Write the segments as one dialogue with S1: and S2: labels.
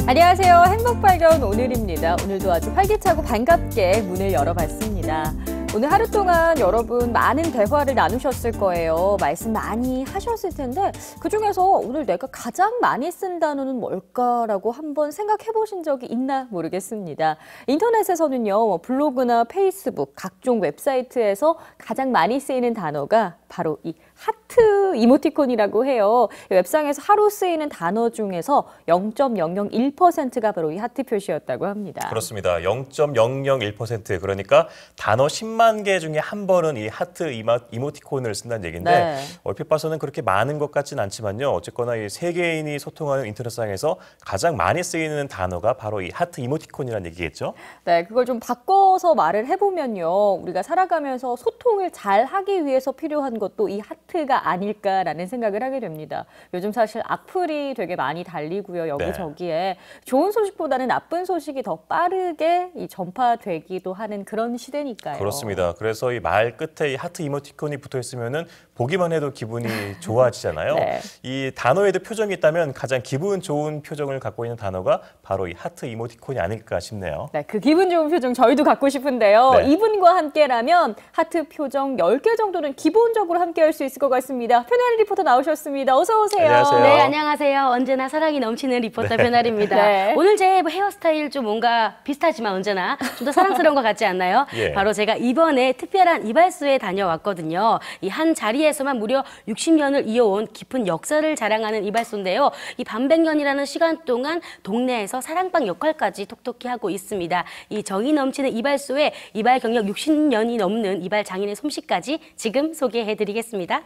S1: 안녕하세요. 행복발견 오늘입니다. 오늘도 아주 활기차고 반갑게 문을 열어봤습니다. 오늘 하루 동안 여러분 많은 대화를 나누셨을 거예요. 말씀 많이 하셨을 텐데 그중에서 오늘 내가 가장 많이 쓴 단어는 뭘까라고 한번 생각해 보신 적이 있나 모르겠습니다. 인터넷에서는요, 블로그나 페이스북, 각종 웹사이트에서 가장 많이 쓰이는 단어가 바로 이 하트 이모티콘이라고 해요. 웹상에서 하루 쓰이는 단어 중에서 0.001%가 바로 이 하트 표시였다고 합니다.
S2: 그렇습니다. 0.001%, 그러니까 단어 10만 개 중에 한 번은 이 하트 이모티콘을 쓴다는 얘기인데,
S1: 네.
S2: 얼핏 봐서는 그렇게 많은 것 같진 않지만요. 어쨌거나 이 세계인이 소통하는 인터넷상에서 가장 많이 쓰이는 단어가 바로 이 하트 이모티콘이라는 얘기겠죠?
S1: 네, 그걸 좀 바꿔서 말을 해보면요. 우리가 살아가면서 소통을 잘 하기 위해서 필요한 것도 이 하트가 아닐까라는 생각을 하게 됩니다. 요즘 사실 악플이 되게 많이 달리고요. 여기저기에 좋은 소식보다는 나쁜 소식이 더 빠르게 전파되기도 하는 그런 시대니까요.
S2: 그렇습니다. 그래서 이 말 끝에 이 하트 이모티콘이 붙어 있으면은 보기만 해도 기분이 좋아지잖아요.
S1: 네.
S2: 이 단어에도 표정이 있다면 가장 기분 좋은 표정을 갖고 있는 단어가 바로 이 하트 이모티콘이 아닐까 싶네요.
S1: 네, 그 기분 좋은 표정 저희도 갖고 싶은데요.
S2: 네.
S1: 이분과 함께라면 하트 표정 10개 정도는 기본적으로 함께할 수 있을 것 같습니다. 표나리 리포터 나오셨습니다. 어서 오세요.
S2: 안녕하세요.
S3: 네, 안녕하세요. 언제나 사랑이 넘치는 리포터 표나리입니다.
S1: 네.
S3: 오늘 제 헤어스타일 좀 뭔가 비슷하지만 언제나 좀 더 사랑스러운 것 같지 않나요?
S2: 예.
S3: 바로 제가 이번에 특별한 이발소에 다녀왔거든요. 이 한 자리에서만 무려 60년을 이어온 깊은 역사를 자랑하는 이발소인데요. 이 반백년이라는 시간 동안 동네에서 사랑방 역할까지 톡톡히 하고 있습니다. 이 정이 넘치는 이발소에 이발 경력 60년이 넘는 이발 장인의 솜씨까지 지금 소개해드리겠습니다.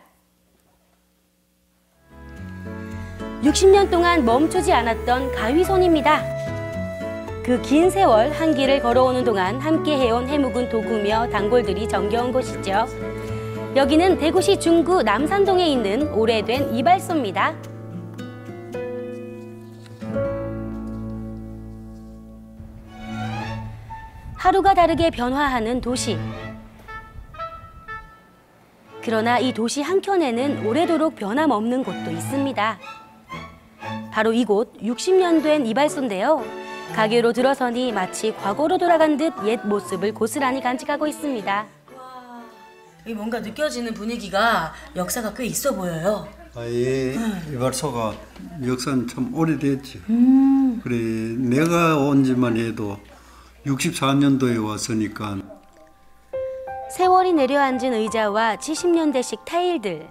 S3: 60년 동안 멈추지 않았던 가위손입니다. 그 긴 세월 한 길을 걸어오는 동안 함께 해온 해묵은 도구며 단골들이 정겨운 곳이죠. 여기는 대구시 중구 남산동에 있는 오래된 이발소입니다. 하루가 다르게 변화하는 도시. 그러나 이 도시 한켠에는 오래도록 변함없는 곳도 있습니다. 바로 이곳 60년 된 이발소인데요. 가게로 들어서니 마치 과거로 돌아간 듯 옛 모습을 고스란히 간직하고 있습니다. 여기 뭔가 느껴지는 분위기가 역사가 꽤 있어 보여요.
S4: 이 이발소가 역사는 참 오래됐지. 그래, 내가 온 지만 해도 64년도에 왔으니까.
S3: 세월이 내려앉은 의자와 70년대식 타일들.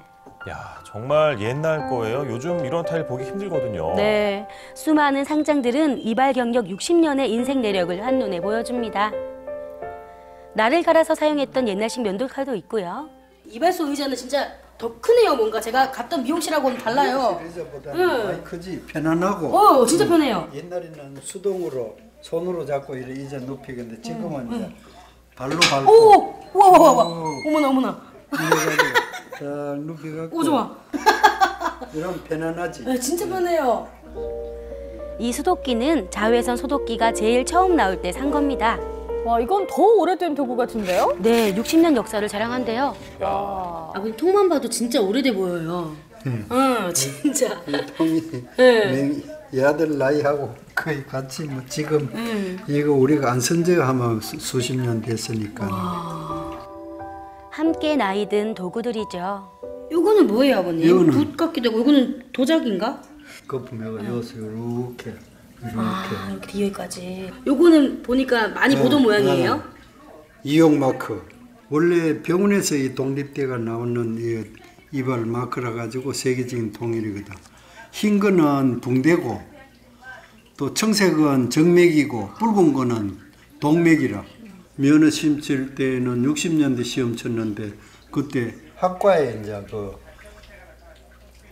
S2: 야, 정말 옛날 거예요. 요즘 이런 타일 보기 힘들거든요.
S3: 네, 수많은 상장들은 이발 경력 60년의 인생 내력을 한눈에 보여줍니다. 날을 갈아서 사용했던 옛날식 면도칼도 있고요. 이발소 의자는 진짜 더 크네요. 뭔가 제가 갔던 미용실하고는 달라요.
S4: 의자보다는 많이 크지. 편안하고.
S3: 진짜 편해요.
S4: 옛날에는 수동으로 손으로 잡고 이래 의자 눕히는데 지금은 이제 발로 밟고.
S3: 오! 와. 어머나 어머나.
S4: 이래가지고 딱 눕혀갖고.
S3: 오, 좋아.
S4: 이러면 편안하지.
S3: 네, 진짜 편해요. 이 소독기는 자외선 소독기가 제일 처음 나올 때 산 겁니다.
S1: 와, 이건 더 오래된 도구 같은데요?
S3: 네, 60년 역사를 자랑한대요.
S1: 와.
S3: 근데 통만 봐도 진짜 오래돼 보여요. 진짜.
S4: 이 통이
S3: 네.
S4: 얘들 나이하고 거의 같이 뭐 지금 이거 우리가 안 쓴 지가 아마 수십 년 됐으니까.
S3: 함께 나이 든 도구들이죠. 요거는 뭐예요, 아버님?
S4: 요거는
S3: 붓 같기도 하고, 이거는 도자기인가?
S4: 거품해가 여기서 이렇게
S3: 이렇게 뒤에까지. 요거는 보니까 많이 보던 모양이에요?
S4: 이용 마크. 원래 병원에서 이 독립대가 나오는 이 이발 마크라 가지고 세계적인 통일이거든. 흰 거는 붕대고 또 청색은 정맥이고 붉은 거는 동맥이라. 면허 시험 칠 때는 60년대 시험 쳤는데 그때 학과에 이제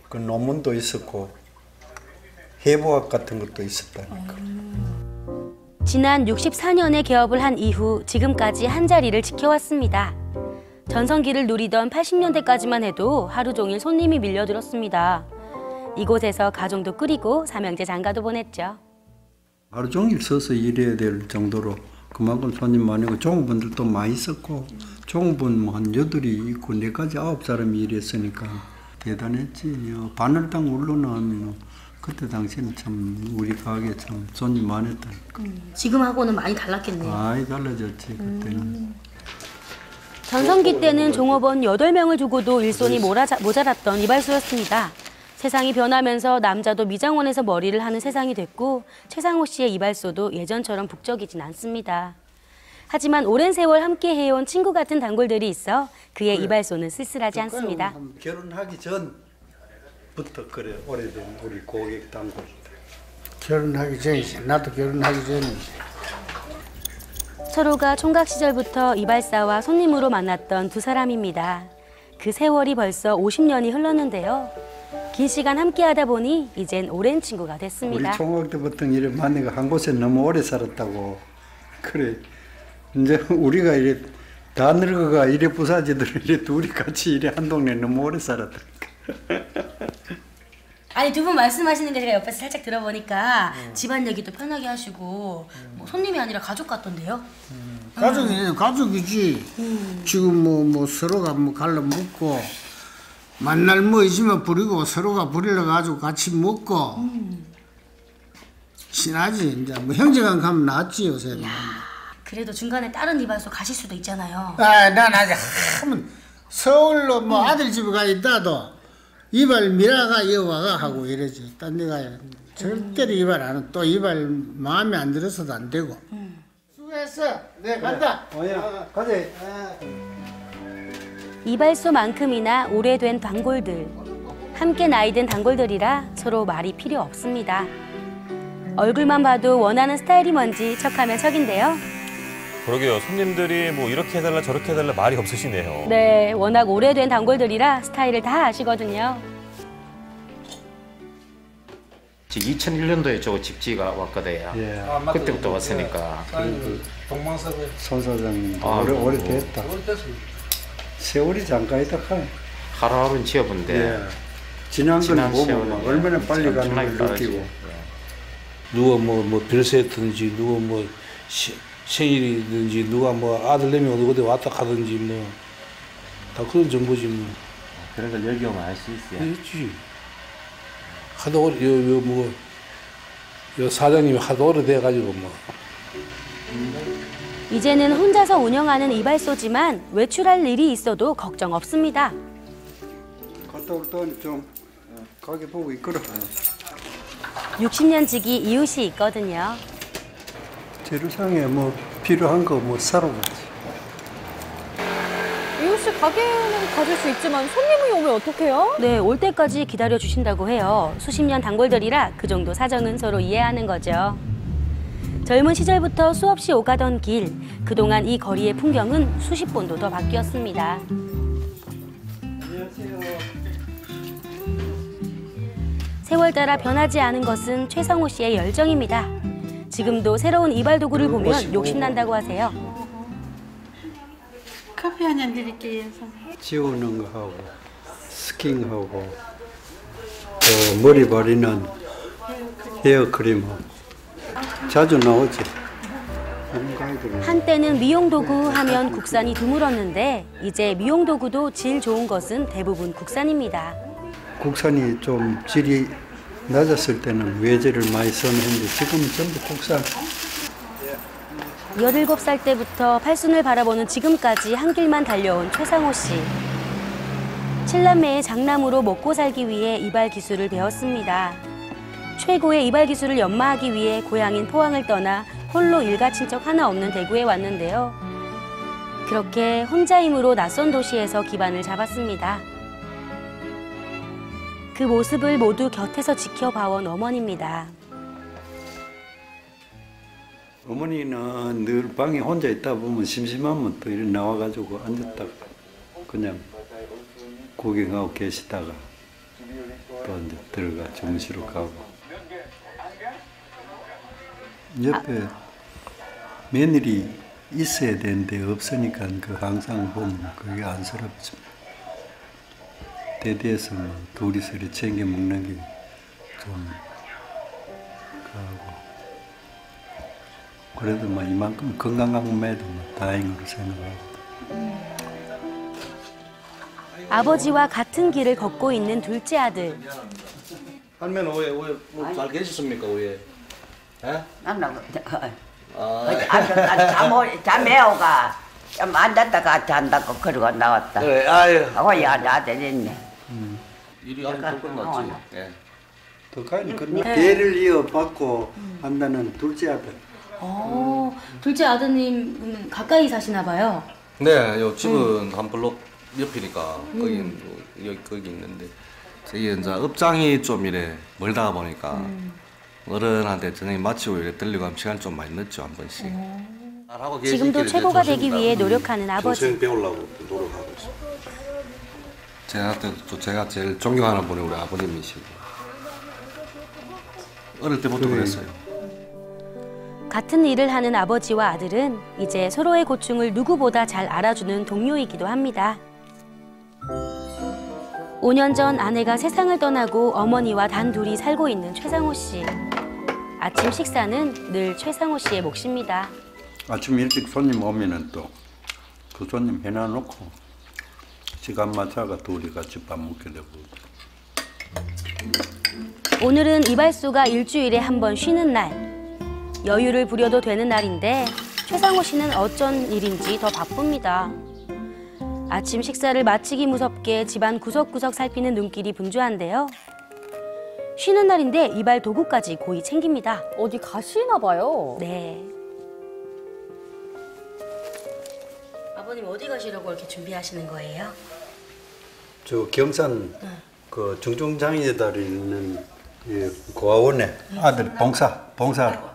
S4: 그 논문도 있었고 해부학 같은 것도 있었다니까.
S3: 지난 64년에 개업을 한 이후 지금까지 한 자리를 지켜왔습니다. 전성기를 누리던 80년대까지만 해도 하루 종일 손님이 밀려들었습니다. 이곳에서 가정도 끓이고 삼형제 장가도 보냈죠.
S4: 하루 종일 서서 일해야 될 정도로 그만큼 손님 많이고 좋은 분들도 많이 있었고 좋은 분 뭐 한 8이 있고 내까지 9사람이 일했으니까 대단했지. 바늘당 울로는 그때 당시에는 참 우리 가게 참 손님 많았다니까.
S3: 지금하고는 많이 달랐겠네요.
S4: 많이 달라졌지 그때는.
S3: 전성기 때는 종업원 8명을 두고도 일손이 모자랐던 이발소였습니다. 세상이 변하면서 남자도 미장원에서 머리를 하는 세상이 됐고 최상호 씨의 이발소도 예전처럼 북적이진 않습니다. 하지만 오랜 세월 함께 해온 친구 같은 단골들이 있어 그의 이발소는 쓸쓸하지 않습니다.
S4: 결혼하기 전부터 그래 오래된 우리 고객 단골.
S5: 결혼하기 전이지. 나도 결혼하기 전이지.
S3: 서로가 총각 시절부터 이발사와 손님으로 만났던 두 사람입니다. 그 세월이 벌써 50년이 흘렀는데요. 긴 시간 함께하다 보니 이젠 오랜 친구가 됐습니다.
S4: 우리 총각 때부터 이래 만나가 한 곳에 너무 오래 살았다고. 그래 이제 우리가 이래 다 늙어가 이래 부사지들 이래 둘이 같이 이래 한 동네 너무 오래 살았다니까.
S3: 아니 두 분 말씀하시는 게 제가 옆에서 살짝 들어보니까 집안 얘기도 편하게 하시고 뭐 손님이 아니라 가족 같던데요?
S5: 가족이지. 지금 뭐 서로가 뭐 갈라 먹고 만날 뭐 있으면 부리고 서로가 부리러 가지고 같이 먹고 친하지. 이제 뭐 형제간 가면 낫지 요새는.
S3: 그래도 중간에 다른 이발소 가실 수도 있잖아요.
S5: 난 아직 하면 서울로 뭐 아들 집에 가 있다도 이발 미라가 이어와가 하고 이러지. 딴 데 가야 절대로 이발 안 해. 또 이발 마음에 안 들어서도 안 되고. 수고했어. 네 간다.
S4: 가자.
S3: 이발소만큼이나 오래된 단골들. 함께 나이든 단골들이라 서로 말이 필요 없습니다. 얼굴만 봐도 원하는 스타일이 뭔지 척하면 척인데요.
S2: 그러게요. 손님들이 뭐 이렇게 해달라 저렇게 해달라 말이 없으시네요.
S3: 네, 워낙 오래된 단골들이라 스타일을 다 아시거든요.
S6: 2001년도에 저 집지가 왔거든요.
S4: 예.
S6: 그때부터 왔으니까.
S5: 동방사고.
S4: 손 사장님
S6: 아,
S4: 오래 됐다. 세월이 잠깐이다 카.
S6: 하루하루는 지어본데
S4: 예. 지난 건 보면
S6: 세월은
S4: 막 얼마나 빨리 가는 걸
S6: 엄청나게 빠르지.
S4: 느끼고.
S7: 누가 뭐 별세했든지 누가 뭐 생일이든지 누가 뭐 아들내미 어디 왔다 가든지 뭐 다 그런 정보지 뭐.
S8: 그런 걸 여기 오면 알 수 있어요.
S7: 그렇지. 하도 오래 요 사장님이 하도 오래돼가지고 뭐.
S3: 이제는 혼자서 운영하는 이발소지만 외출할 일이 있어도 걱정 없습니다.
S4: 갔다 올 때는 좀 가게 보고 이끌어.
S3: 60년 지기 이웃이 있거든요.
S4: 재료상에 뭐 필요한 거 뭐 사러 가지.
S1: 이웃 씨 가게는 가질 수 있지만 손님이 오면 어떡해요?
S3: 네, 올 때까지 기다려 주신다고 해요. 수십 년 단골들이라 그 정도 사정은 서로 이해하는 거죠. 젊은 시절부터 수없이 오가던 길, 그동안 이 거리의 풍경은 수십 번도 더 바뀌었습니다. 세월 따라 변하지 않은 것은 최상호 씨의 열정입니다. 지금도 새로운 이발 도구를 보면 욕심난다고 하세요.
S9: 커피 한 잔 드릴게요.
S4: 지우는 거 하고 스킹하고 또 머리 바르는 헤어크림하고 자주 나오지.
S3: 한때는 미용 도구 하면 국산이 드물었는데 이제 미용 도구도 질 좋은 것은 대부분 국산입니다.
S4: 국산이 좀 질이 낮았을 때는 외제를 많이 선했는데 지금은 전부 국산.
S3: 17살 때부터 팔순을 바라보는 지금까지 한 길만 달려온 최상호 씨. 7남매의 장남으로 먹고 살기 위해 이발 기술을 배웠습니다. 최고의 이발 기술을 연마하기 위해 고향인 포항을 떠나 홀로 일가 친척 하나 없는 대구에 왔는데요. 그렇게 혼자 힘으로 낯선 도시에서 기반을 잡았습니다. 그 모습을 모두 곁에서 지켜봐온 어머니입니다.
S4: 어머니는 늘 방에 혼자 있다 보면 심심하면 또 이렇게 나와가지고 앉았다가 그냥 구경하고 계시다가 또 이제 들어가 주무시러 가고. 옆에 며느리 있어야 되는데 없으니까 그 항상 보면 그게 안쓰럽죠. 대대에서 뭐 둘이서 이렇게 챙겨 먹는 게 좀 가고. 그래도 뭐 이만큼 건강함에도 뭐 다행으로 생각하고.
S3: 아버지와 같은 길을 걷고 있는 둘째 아들.
S7: 할머니는 왜잘 계셨습니까 왜? 예?
S9: 나는 잠에오가 좀 앉았다가 잔다고 그러고 나왔다.
S7: 그래, 아유.
S9: 거기 아들 있네.
S7: 일이 아직 더 끝났지. 예.
S4: 더 가니 그러나 대를 이어받고 한다는 둘째 아들.
S3: 둘째 아드님 가까이 사시나 봐요.
S10: 네, 요 집은 한 블록 옆이니까 거기 있는데 저기 이제 업장이 좀 이래 멀다 보니까 어른한테 저녁에 마치고 이래 들리고 하면 시간 좀 많이 늦죠 한 번씩.
S3: 지금도 최고가 되기 위해 노력하는 아버지.
S7: 평생 배우려고 노력하고 있어요.
S10: 제가 제일 존경하는 분이 우리 아버님이시고 어릴 때부터 그랬어요.
S3: 같은 일을 하는 아버지와 아들은 이제 서로의 고충을 누구보다 잘 알아주는 동료이기도 합니다. 5년 전 아내가 세상을 떠나고 어머니와 단둘이 살고 있는 최상호 씨. 아침 식사는 늘 최상호 씨의 몫입니다.
S4: 아침 일찍 손님 오면은 또 그 손님 해놔놓고 시간 맞춰가 둘이 같이 밥 먹게 되고.
S3: 오늘은 이발소가 일주일에 한 번 쉬는 날. 여유를 부려도 되는 날인데 최상호 씨는 어쩐 일인지 더 바쁩니다. 아침 식사를 마치기 무섭게 집안 구석구석 살피는 눈길이 분주한데요. 쉬는 날인데 이발 도구까지 고이 챙깁니다.
S1: 어디 가시나 봐요.
S3: 네. 아버님 어디 가시려고 이렇게 준비하시는 거예요?
S4: 저 경산 그 중증장애자들 있는 고아원에 아들 봉사하러.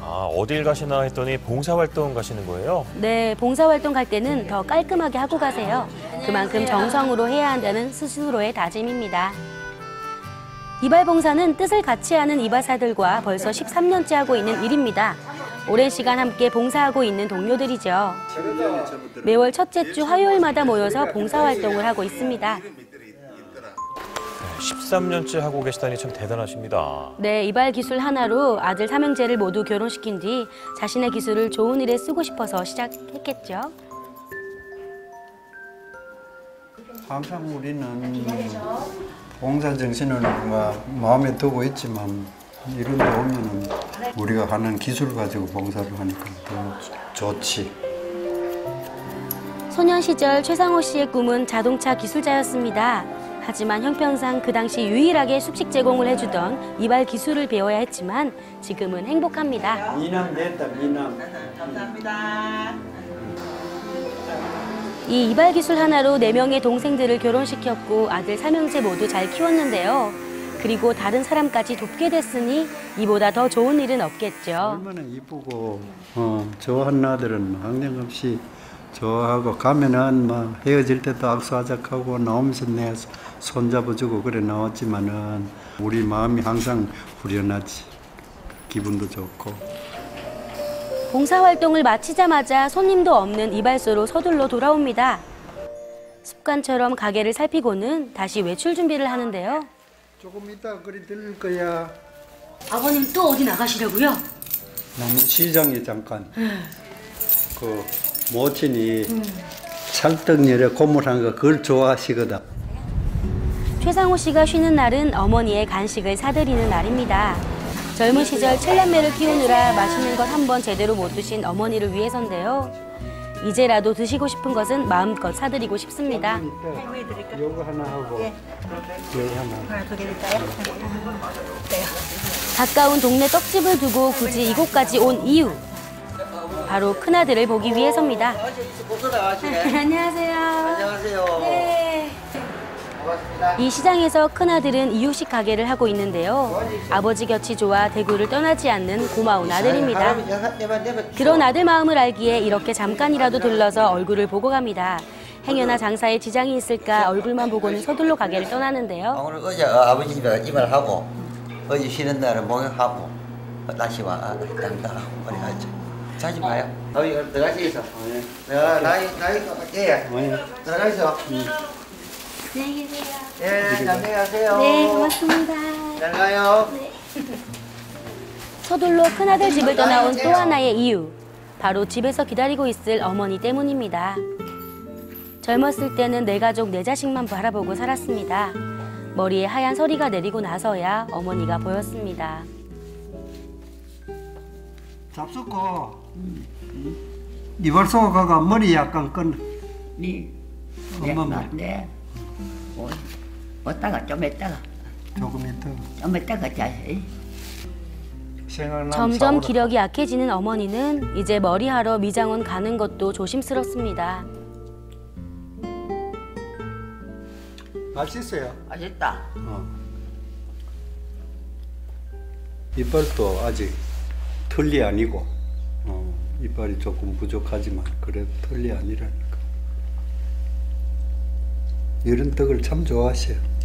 S2: 아, 어딜 가시나 했더니 봉사활동 가시는 거예요?
S3: 네, 봉사활동 갈 때는 더 깔끔하게 하고 가세요. 그만큼 정성으로 해야 한다는 스스로의 다짐입니다. 이발봉사는 뜻을 같이 하는 이발사들과 벌써 13년째 하고 있는 일입니다. 오랜 시간 함께 봉사하고 있는 동료들이죠. 매월 첫째 주 화요일마다 모여서 봉사활동을 하고 있습니다.
S2: 13년째 하고 계시다니 참 대단하십니다.
S3: 네, 이발 기술 하나로 아들 삼형제를 모두 결혼시킨 뒤 자신의 기술을 좋은 일에 쓰고 싶어서 시작했겠죠.
S4: 항상 우리는 봉사 정신을 마음에 두고 있지만 이런 데 오면은 우리가 하는 기술 가지고 봉사를 하니까 더 좋지.
S3: 소년 시절 최상호 씨의 꿈은 자동차 기술자였습니다. 하지만 형편상 그 당시 유일하게 숙식 제공을 해주던 이발 기술을 배워야 했지만 지금은 행복합니다.
S4: 미남 됐다, 미남.
S9: 감사합니다.
S3: 이 이발 기술 하나로 4명의 동생들을 결혼시켰고 아들 삼형제 모두 잘 키웠는데요. 그리고 다른 사람까지 돕게 됐으니 이보다 더 좋은 일은 없겠죠.
S4: 얼마나 이쁘고 좋아하는 아들은 항정없이 좋아하고 가면은 막 헤어질 때도 악수하자하고 나오면서 내 손잡아주고 그래 나왔지만은 우리 마음이 항상 후련하지. 기분도 좋고.
S3: 봉사활동을 마치자마자 손님도 없는 이발소로 서둘러 돌아옵니다. 습관처럼 가게를 살피고는 다시 외출 준비를 하는데요.
S4: 조금 이따 그리 들릴 거야.
S3: 아버님 또 어디 나가시려고요?
S4: 나는 시장에 잠깐. 그 모친이 찰떡열에 고물한 거 그걸 좋아하시거든.
S3: 최상호 씨가 쉬는 날은 어머니의 간식을 사드리는 날입니다. 젊은 시절 7남매를 키우느라 맛있는 것 한 번 제대로 못 드신 어머니를 위해서인데요. 이제라도 드시고 싶은 것은 마음껏 사드리고 싶습니다.
S4: 요거 하나 하고 요거 하나.
S9: 두 개 드릴까요?
S3: 가까운 동네 떡집을 두고 굳이 이곳까지 온 이유. 바로 큰아들을 보기 위해서입니다. 안녕하세요.
S9: 안녕하세요.
S3: 네. 이 시장에서 큰아들은 이유식 가게를 하고 있는데요. 아버지 곁이 좋아 대구를 떠나지 않는 고마운 아들입니다. 그런 아들 마음을 알기에 이렇게 잠깐이라도 들러서 얼굴을 보고 갑니다. 행여나 장사에 지장이 있을까 얼굴만 보고는 서둘러 가게를 떠나는데요.
S11: 오늘 어제 아버지 집에 이발하고 어제 쉬는 날은 목욕하고 다시 와 간다 우리 하죠. 자주 봐요. 너희 들어가시 있어. 내가 나이 예. 들어가 있어.
S3: 안녕히 계세요.
S11: 예, 안녕히 가세요.
S3: 네, 고맙습니다.
S11: 잘 가요.
S3: 네. 서둘러 큰아들 집을 떠나온 또 하나의 이유. 바로 집에서 기다리고 있을 어머니 때문입니다. 젊었을 때는 내 가족, 내 자식만 바라보고 살았습니다. 머리에 하얀 서리가 내리고 나서야 어머니가 보였습니다.
S4: 잡숫고 이발소 가가 머리 약간 끈.
S9: 네.
S4: 엄마
S9: 네. 어따가 좀 했다가.
S4: 조금 있다가.
S9: 좀 했다가 자세.
S3: 점점 기력이 약해지는 어머니는 이제 머리하러 미장원 가는 것도 조심스럽습니다.
S4: 맛있어요.
S9: 맛있다.
S4: 이빨도 아직 털이 아니고 이빨이 조금 부족하지만 그래도 털이 아니라니까. 이런 떡을 참 좋아하세요.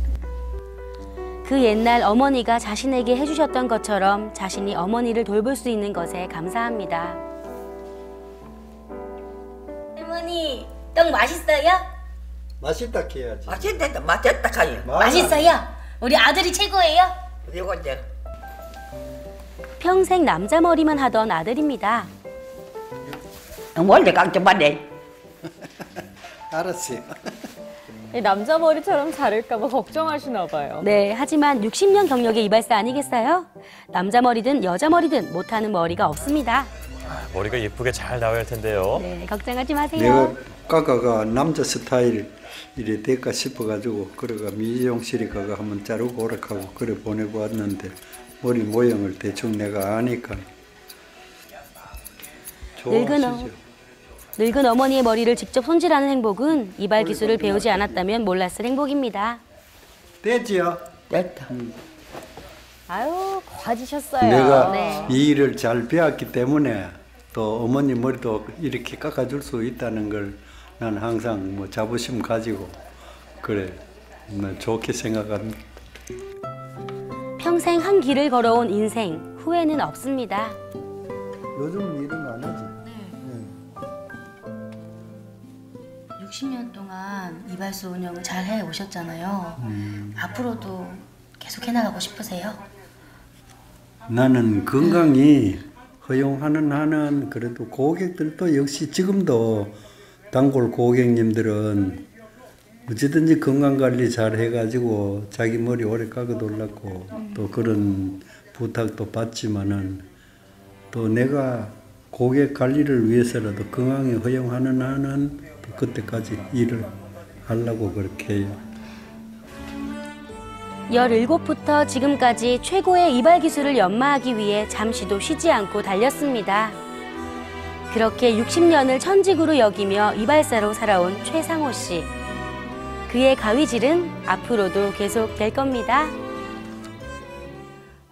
S3: 그 옛날 어머니가 자신에게 해주셨던 것처럼 자신이 어머니를 돌볼 수 있는 것에 감사합니다.
S12: 할머니, 떡 맛있어요?
S4: 맛있다 해야지.
S9: 맛있다, 맛있다 가요.
S12: 맛있어요? 우리 아들이 최고예요?
S9: 이거 이제
S3: 평생 남자 머리만 하던 아들입니다.
S9: 원래 강점반네.
S4: 알았어요.
S1: 남자 머리처럼 자를까 봐 걱정하시나 봐요.
S3: 네, 하지만 60년 경력의 이발사 아니겠어요? 남자 머리든 여자 머리든 못하는 머리가 없습니다.
S2: 머리가 예쁘게 잘 나와야 할 텐데요.
S3: 네, 걱정하지 마세요.
S4: 내가 까까가 남자 스타일 이래 될까 싶어가지고 그래가 미용실에 가가 한번 자르고 오락하고 그래 보내고 왔는데 머리 모양을 대충 내가 아니까 좋아하시죠.
S3: 늙은 어머니의 머리를 직접 손질하는 행복은 이발 기술을 배우지 않았다면 몰랐을 행복입니다.
S4: 됐지요?
S9: 됐다.
S1: 아유, 과지셨어요.
S4: 내가
S1: 네.
S4: 이 일을 잘 배웠기 때문에 또 어머니 머리도 이렇게 깎아줄 수 있다는 걸 난 항상 뭐 자부심 가지고 그래 좋게 생각합니다.
S3: 평생 한 길을 걸어온 인생, 후회는 없습니다.
S4: 요즘은 이런 거 안 하지?
S12: 60년 동안 이발소 운영을 잘 해오셨잖아요. 앞으로도 계속 해나가고 싶으세요?
S4: 나는 건강이 허용하는 한은 그래도 고객들도 역시 지금도 단골 고객님들은 어찌든지 건강관리 잘 해가지고 자기 머리 오래 깎아 놀라고 또 그런 부탁도 받지만은 또 내가 고객 관리를 위해서라도 건강이 허용하는 한은 또 그때까지 일을 하려고 그렇게 해요.
S3: 17부터 지금까지 최고의 이발 기술을 연마하기 위해 잠시도 쉬지 않고 달렸습니다. 그렇게 60년을 천직으로 여기며 이발사로 살아온 최상호 씨. 그의 가위질은 앞으로도 계속 될 겁니다.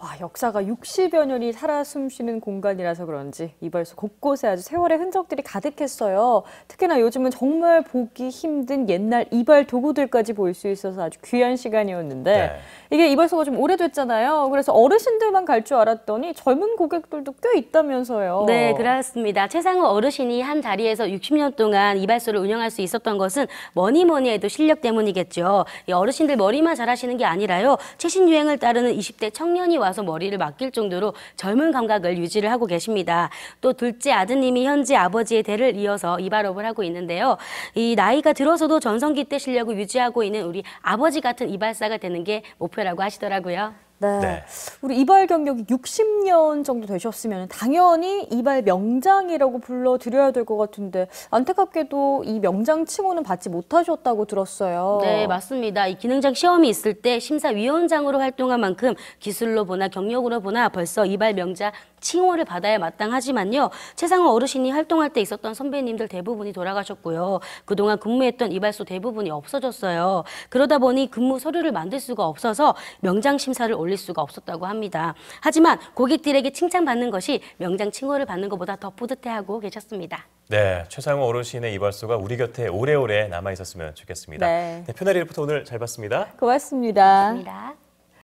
S1: 와, 역사가 60여 년이 살아 숨쉬는 공간이라서 그런지 이발소 곳곳에 아주 세월의 흔적들이 가득했어요. 특히나 요즘은 정말 보기 힘든 옛날 이발 도구들까지 볼 수 있어서 아주 귀한 시간이었는데
S2: 네.
S1: 이게 이발소가 좀 오래됐잖아요. 그래서 어르신들만 갈 줄 알았더니 젊은 고객들도 꽤 있다면서요.
S3: 네, 그렇습니다. 최상호 어르신이 한 자리에서 60년 동안 이발소를 운영할 수 있었던 것은 뭐니 해도 실력 때문이겠죠. 이 어르신들 머리만 잘하시는 게 아니라요. 최신 유행을 따르는 20대 청년이 와서 머리를 맡길 정도로 젊은 감각을 유지를 하고 계십니다. 또 둘째 아드님이 현재 아버지의 대를 이어서 이발업을 하고 있는데요. 이 나이가 들어서도 전성기 때 실력을 유지하고 있는 우리 아버지 같은 이발사가 되는 게 목표라고 하시더라고요.
S1: 네.
S2: 네.
S1: 우리 이발 경력이 60년 정도 되셨으면 당연히 이발 명장이라고 불러드려야 될 것 같은데 안타깝게도 이 명장 칭호는 받지 못하셨다고 들었어요.
S3: 네, 맞습니다. 이 기능장 시험이 있을 때 심사위원장으로 활동한 만큼 기술로 보나 경력으로 보나 벌써 이발 명장 칭호를 받아야 마땅하지만요. 최상호 어르신이 활동할 때 있었던 선배님들 대부분이 돌아가셨고요. 그동안 근무했던 이발소 대부분이 없어졌어요. 그러다 보니 근무 서류를 만들 수가 없어서 명장 심사를 올릴 수가 없었다고 합니다. 하지만 고객들에게 칭찬받는 것이 명장 칭호를 받는 것보다 더 뿌듯해하고 계셨습니다.
S2: 네, 최상호 어르신의 이발소가 우리 곁에 오래오래 남아 있었으면 좋겠습니다.
S1: 네.
S2: 네, 표나리 리포터 오늘 잘 봤습니다.
S1: 고맙습니다.
S3: 고맙습니다.